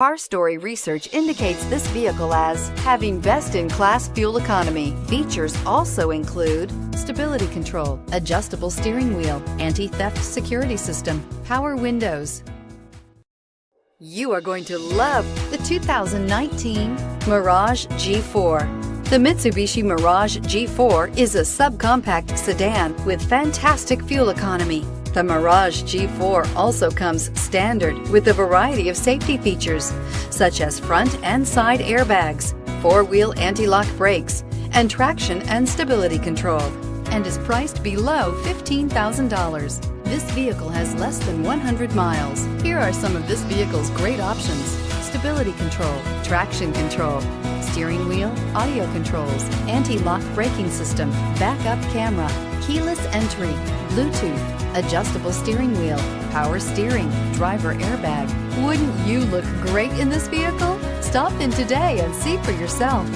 Car Story research indicates this vehicle as having best-in-class fuel economy. Features also include stability control, adjustable steering wheel, anti-theft security system, power windows. You are going to love the 2019 Mirage G4. The Mitsubishi Mirage G4 is a subcompact sedan with fantastic fuel economy. The Mirage G4 also comes standard with a variety of safety features, such as front and side airbags, four-wheel anti-lock brakes, and traction and stability control, and is priced below $15,000. This vehicle has less than 100 miles. Here are some of this vehicle's great options: stability control, traction control, steering wheel audio controls, anti-lock braking system, backup camera, keyless entry, Bluetooth, adjustable steering wheel, power steering, driver airbag. Wouldn't you look great in this vehicle? Stop in today and see for yourself.